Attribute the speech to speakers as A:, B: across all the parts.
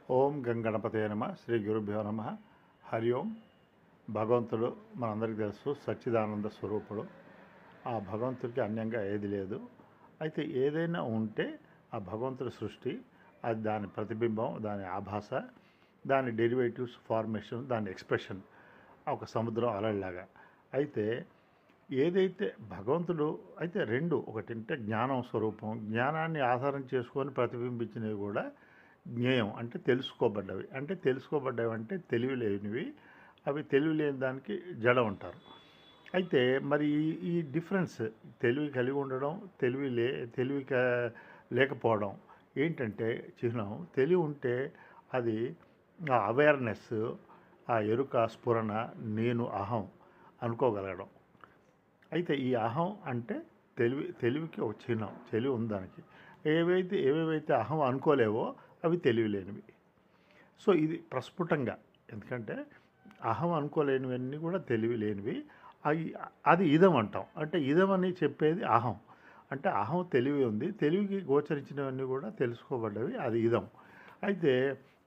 A: ఓం గంగణపతయ నమ శ్రీ గురుభ్యో నమ. హరి ఓం. భగవంతుడు మనందరికీ తెలుసు సచ్చిదానంద స్వరూపుడు. ఆ భగవంతుడికి అన్యంగా ఏది లేదు. అయితే ఏదైనా ఉంటే ఆ భగవంతుడి సృష్టి, అది దాని ప్రతిబింబం, దాని ఆభాస, దాని డెరివేటివ్స్, ఫార్మేషన్, దాని ఎక్స్ప్రెషన్ ఒక సముద్రం అలలాగా. అయితే ఏదైతే భగవంతుడు అయితే రెండు, ఒకటంటే జ్ఞానం స్వరూపం, జ్ఞానాన్ని ఆధారం చేసుకొని ప్రతిబింబించినవి కూడా జ్ఞేయం అంటే తెలుసుకోబడ్డవి. అంటే తెలివి లేనివి, అవి తెలివి లేని దానికి జడం అంటారు. అయితే మరి ఈ డిఫరెన్స్ తెలివి కలిగి ఉండడం, తెలివి లేకపోవడం ఏంటంటే చిహ్నం. తెలివి ఉంటే అది ఆ అవేర్నెస్, ఆ ఎరుక, స్ఫురణ, నేను అహం అనుకోగలగడం. అయితే ఈ అహం అంటే తెలివికి ఒక చిహ్నం. తెలివి ఉంది దానికి. ఏవేవైతే అహం అనుకోలేవో అవి తెలివిలేనివి. సో ఇది ప్రస్ఫుటంగా, ఎందుకంటే అహం అనుకోలేనివన్నీ కూడా తెలివి లేనివి. అది ఇదం అంటాం. అంటే ఇదం అని చెప్పేది అహం. అంటే అహం తెలివి ఉంది, తెలివికి గోచరించినవన్నీ కూడా తెలుసుకోబడ్డవి, అది ఇదం. అయితే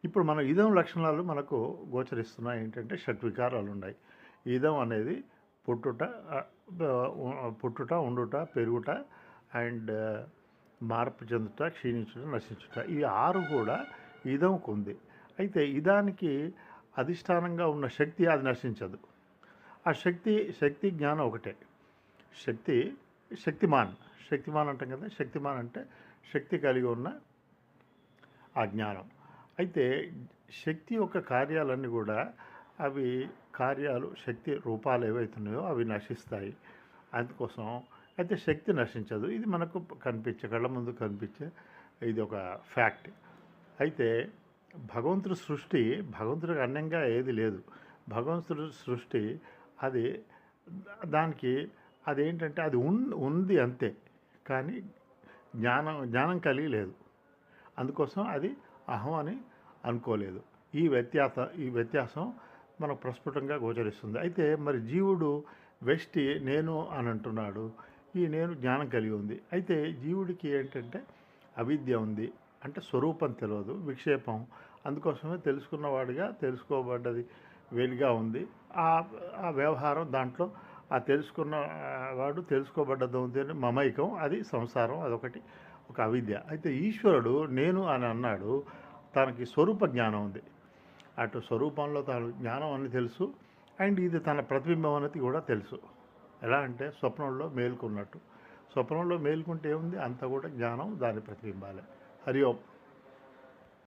A: ఇప్పుడు మన ఇదం లక్షణాలు మనకు గోచరిస్తున్నాయి. ఏంటంటే షట్వికారాలు ఉన్నాయి. ఇదం అనేది పుట్టుట, ఉండుట, పెరుగుట అండ్ మార్పు చెందుట, క్షీణించుట, నశించుట, ఈ 6 కూడా ఇదంకు ఉంది. అయితే ఇదానికి అధిష్టానంగా ఉన్న శక్తి అది నశించదు. ఆ శక్తి జ్ఞానం ఒకటే. శక్తిమాన్ అంటాం కదా. శక్తిమాన్ అంటే శక్తి కలిగి ఉన్న ఆ జ్ఞానం. అయితే శక్తి యొక్క కార్యాలన్నీ కూడా అవి శక్తి రూపాలు ఏవైతున్నాయో అవి నశిస్తాయి. అందుకోసం అయితే శక్తి నశించదు. ఇది మనకు కళ్ళ ముందు కనిపించే ఇది ఒక ఫ్యాక్ట్. అయితే భగవంతుడికి అన్యంగా ఏది లేదు. భగవంతుడి సృష్టి అది దానికి అదేంటంటే అది ఉంది అంతే, కానీ జ్ఞానం కలిగి లేదు. అందుకోసం అది అహం అని అనుకోలేదు. ఈ వ్యత్యాసం మనకు ప్రస్ఫుటంగా గోచరిస్తుంది. అయితే మరి జీవుడు వెష్టి నేను అని అంటున్నాడు. ఈ నేను జ్ఞానం కలిగి ఉంది. అయితే జీవుడికి ఏంటంటే అవిద్య ఉంది, అంటే స్వరూపం తెలియదు, విక్షేపం. అందుకోసమే తెలుసుకున్నవాడిగా తెలుసుకోబడ్డది వేడిగా ఉంది. ఆ వ్యవహారం దాంట్లో ఆ తెలుసుకున్నవాడు తెలుసుకోబడ్డది ఉంది, మమైకం, అది సంసారం, అదొకటి ఒక అవిద్య. అయితే ఈశ్వరుడు నేను అని అన్నాడు. తనకి స్వరూప జ్ఞానం ఉంది. అటు స్వరూపంలో తాను జ్ఞానం అని తెలుసు, అండ్ ఇది తన ప్రతిబింబం అనేది కూడా తెలుసు. ఎలా అంటే స్వప్నంలో మేల్కొన్నట్టు. స్వప్నంలో మేల్కొంటే ఏముంది, అంతా కూడా జ్ఞానం, దాని ప్రతిబింబాలే. హరి ఓం.